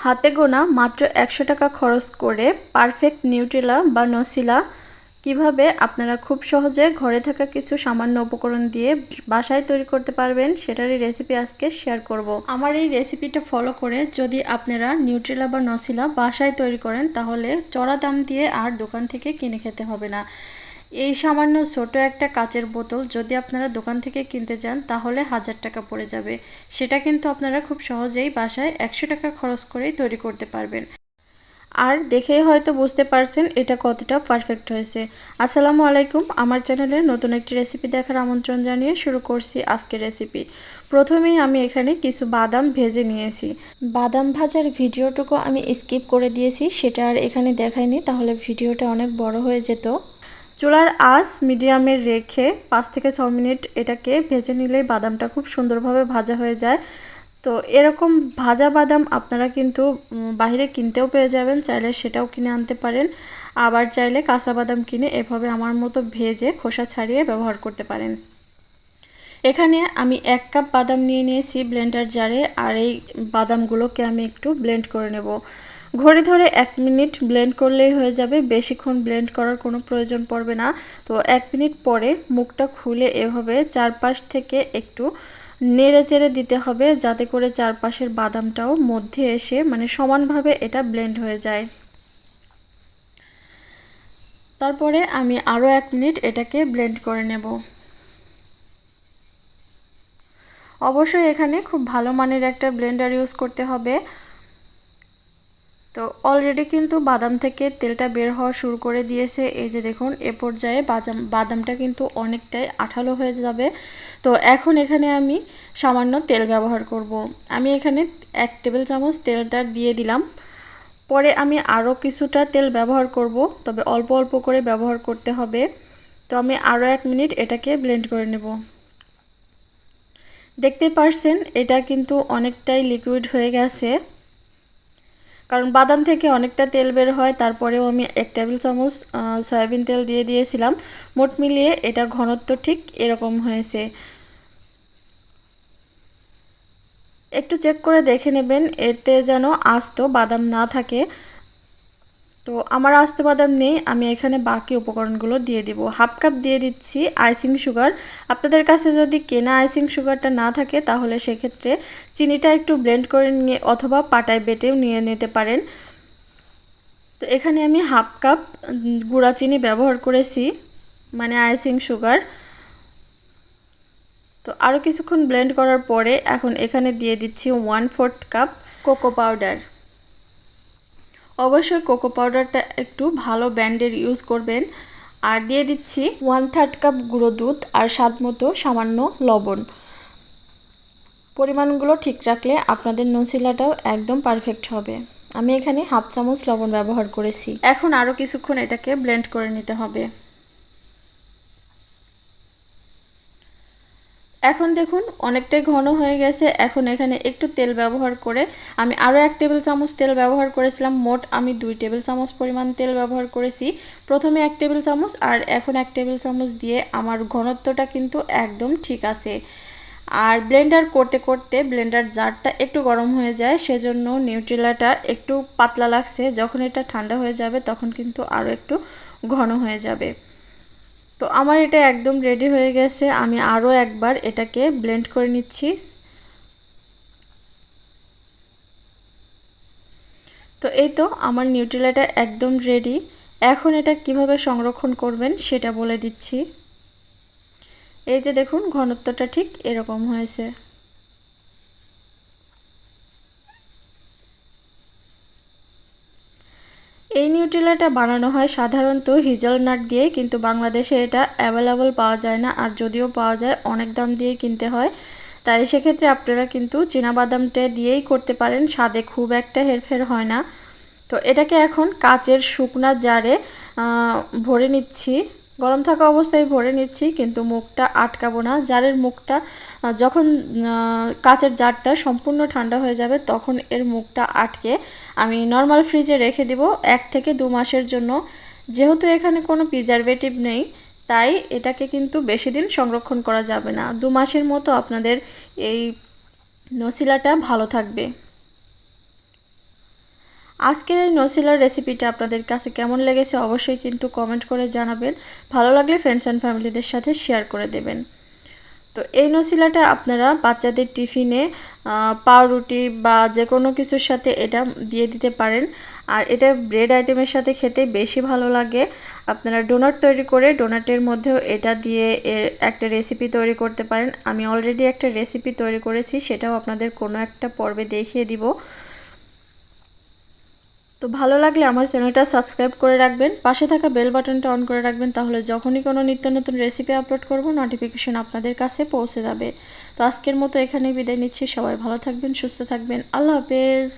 হাতে গোনা মাত্র 100 টাকা খরচ করে পারফেক্ট নিউট্রেলা বা নসিলা কিভাবে আপনারা খুব সহজে ঘরে থাকা কিছু সামান্য উপকরণ দিয়ে বাসায় তৈরি করতে পারবেন সেটারই রেসিপি আজকে শেয়ার করব। আমার এই রেসিপিটা ফলো করে যদি আপনারা নিউট্রেলা বা নসিলা বাসায় তৈরি করেন তাহলে চড়া দাম দিয়ে আর দোকান থেকে কিনে খেতে হবে না। এই সামান্য ছোট একটা কাচের বোতল যদি আপনারা দোকান থেকে কিনতে যান তাহলে 1000 টাকা পড়ে যাবে। সেটা কিন্তু আপনারা খুব সহজেই বাসায় 100 টাকা খরচ করেই তৈরি করতে পারবেন। আর দেখেই হয়তো বুঝতে পারছেন এটা কতটা পারফেক্ট হয়েছে। আসসালামু আলাইকুম, আমার চ্যানেলে নতুন একটি রেসিপি দেখার আমন্ত্রণ জানিয়ে শুরু করছি আজকের রেসিপি। প্রথমেই আমি এখানে কিছু বাদাম ভেজে নিয়েছি। বাদাম ভাজার ভিডিওটুকু আমি স্কিপ করে দিয়েছি, সেটা আর এখানে দেখাইনি, তাহলে ভিডিওটা অনেক বড় হয়ে যেত। চুলার আঁচ মিডিয়ামে রেখে 5 থেকে 6 মিনিট এটাকে ভেজে নিলেই বাদামটা খুব সুন্দরভাবে ভাজা হয়ে যায়। তো এরকম ভাজা বাদাম আপনারা কিন্তু বাইরে কিনতেও পেয়ে যাবেন, চাইলে সেটাও কিনে আনতে পারেন। আবার চাইলে কাঁচা বাদাম কিনে এভাবে আমার মতো ভেজে খোসা ছাড়িয়ে ব্যবহার করতে পারেন। এখানে আমি 1 কাপ বাদাম নিয়ে নিয়েছি ব্লেন্ডার জারে, আর এই বাদামগুলোকে আমি একটু ব্লেন্ড করে নেব। ঘড়ি ধরে 1 মিনিট ব্লেন্ড করলেই হয়ে যাবে, বেশিক্ষণ ব্লেন্ড করার কোনো প্রয়োজন পড়বে না। তো 1 মিনিট পরে মুখটা খুলে এভাবে চারপাশ থেকে একটু নেড়ে চেড়ে দিতে হবে, যাতে করে চারপাশের বাদামটাও মধ্যে এসে মানে সমানভাবে এটা ব্লেন্ড হয়ে যায়। তারপরে আমি আরও 1 মিনিট এটাকে ব্লেন্ড করে নেব। অবশ্যই এখানে খুব ভালো মানের একটা ব্লেন্ডার ইউজ করতে হবে। তো অলরেডি কিন্তু বাদাম থেকে তেলটা বের হওয়া শুরু করে দিয়েছে। এই যে দেখুন, এ পর্যায়ে বাদামটা কিন্তু অনেকটাই আঠালো হয়ে যাবে। তো এখন এখানে আমি সামান্য তেল ব্যবহার করব। আমি এখানে 1 টেবিল চামচ তেলটা দিয়ে দিলাম। পরে আমি আরও কিছুটা তেল ব্যবহার করব, তবে অল্প অল্প করে ব্যবহার করতে হবে। তো আমি আরও 1 মিনিট এটাকে ব্লেন্ড করে নেব। দেখতে পারছেন এটা কিন্তু অনেকটাই লিকুইড হয়ে গেছে, কারণ বাদাম থেকে অনেকটা তেল বের হয়। তারপরেও আমি 1 টেবিল চামচ সয়াবিন তেল দিয়ে দিয়েছিলাম। মোট মিলিয়ে এটা ঘনত্ব ঠিক এরকম হয়েছে। একটু চেক করে দেখে নেবেন এতে যেন আস্ত বাদাম না থাকে। তো আমার আস্ত বাদাম নেই, আমি এখানে বাকি উপকরণগুলো দিয়ে দিব। 1/2 কাপ দিয়ে দিচ্ছি আইসিং সুগার। আপনাদের কাছে যদি কেনা আইসিং সুগারটা না থাকে তাহলে সেক্ষেত্রে চিনিটা একটু ব্লেন্ড করে নিয়ে অথবা পাটায় বেটেও নিয়ে নিতে পারেন। তো এখানে আমি 1/2 কাপ গুঁড়া চিনি ব্যবহার করেছি, মানে আইসিং সুগার। তো আরও কিছুক্ষণ ব্লেন্ড করার পরে এখন এখানে দিয়ে দিচ্ছি 1/4 কাপ কোকো পাউডার। অবশ্যই কোকো পাউডারটা একটু ভালো ব্র্যান্ডের ইউজ করবেন। আর দিয়ে দিচ্ছি 1/3 কাপ গুঁড়ো দুধ আর স্বাদমতো সামান্য লবণ। পরিমাণগুলো ঠিক রাখলে আপনাদের নসিলাটাও একদম পারফেক্ট হবে। আমি এখানে 1/2 চামচ লবণ ব্যবহার করেছি। এখন আরও কিছুক্ষণ এটাকে ব্লেন্ড করে নিতে হবে। এখন দেখুন অনেকটাই ঘন হয়ে গেছে। এখন এখানে একটু তেল ব্যবহার করে আমি আরও 1 টেবিল চামচ তেল ব্যবহার করেছিলাম। মোট আমি 2 টেবিল চামচ পরিমাণ তেল ব্যবহার করেছি। প্রথমে 1 টেবিল চামচ আর এখন 1 টেবিল চামচ দিয়ে আমার ঘনত্বটা কিন্তু একদম ঠিক আছে। আর ব্লেন্ডার করতে করতে ব্লেন্ডার জারটা একটু গরম হয়ে যায়, সেজন্য নিউট্রেলাটা একটু পাতলা লাগছে। যখন এটা ঠান্ডা হয়ে যাবে তখন কিন্তু আরও একটু ঘন হয়ে যাবে। তো আমার এটা একদম রেডি হয়ে গেছে। আমি আরও একবার এটাকে ব্লেন্ড করে নিচ্ছি। তো এই তো আমার নিউট্রেলাটা একদম রেডি। এখন এটা কিভাবে সংরক্ষণ করবেন সেটা বলে দিচ্ছি। এই যে দেখুন ঘনত্বটা ঠিক এরকম হয়েছে। এই নিউট্রেলাটা বানানো হয় সাধারণত হেজেলনাট দিয়ে, কিন্তু বাংলাদেশে এটা অ্যাভেলেবল পাওয়া যায় না, আর যদিও পাওয়া যায় অনেক দাম দিয়ে কিনতে হয়। তাই সেক্ষেত্রে আপনারা কিন্তু চীনাবাদামটা দিয়েই করতে পারেন, স্বাদে খুব একটা হেরফের হয় না। তো এটাকে এখন কাচের শুকনা জারে ভরে নিচ্ছি। গরম থাকা অবস্থায় ভরে নিচ্ছি, কিন্তু মুখটা আটকাবো না। জারের মুখটা যখন কাচের জারটা সম্পূর্ণ ঠান্ডা হয়ে যাবে তখন এর মুখটা আটকে আমি নর্মাল ফ্রিজে রেখে দিব 1 থেকে 2 মাসের জন্য। যেহেতু এখানে কোনো প্রিজারভেটিভ নেই তাই এটাকে কিন্তু বেশি দিন সংরক্ষণ করা যাবে না। 2 মাসের মতো আপনাদের এই নসিলাটা ভালো থাকবে। আজকের এই নসিলার রেসিপিটা আপনাদের কাছে কেমন লেগেছে অবশ্যই কিন্তু কমেন্ট করে জানাবেন। ভালো লাগলে ফ্রেন্ডস অ্যান্ড ফ্যামিলিদের সাথে শেয়ার করে দেবেন। তো এই নসিলাটা আপনারা বাচ্চাদের টিফিনে পাউরুটি বা যে কোনো কিছুর সাথে এটা দিয়ে দিতে পারেন। আর এটা ব্রেড আইটেমের সাথে খেতে বেশি ভালো লাগে। আপনারা ডোনাট তৈরি করে ডোনাটের মধ্যেও এটা দিয়ে একটা রেসিপি তৈরি করতে পারেন। আমি অলরেডি একটা রেসিপি তৈরি করেছি, সেটাও আপনাদের কোনো একটা পর্বে দেখিয়ে দিব। তো ভালো লাগলে আমার চ্যানেলটা সাবস্ক্রাইব করে রাখবেন, পাশে থাকা বেল বাটনটা অন করে রাখবেন, তাহলে যখনই কোনো নিত্য নতুন রেসিপি আপলোড করব নোটিফিকেশন আপনাদের কাছে পৌঁছে যাবে। তো আজকের মতো এখানেই বিদায় নিচ্ছি। সবাই ভালো থাকবেন, সুস্থ থাকবেন। আল্লাহ হাফেজ।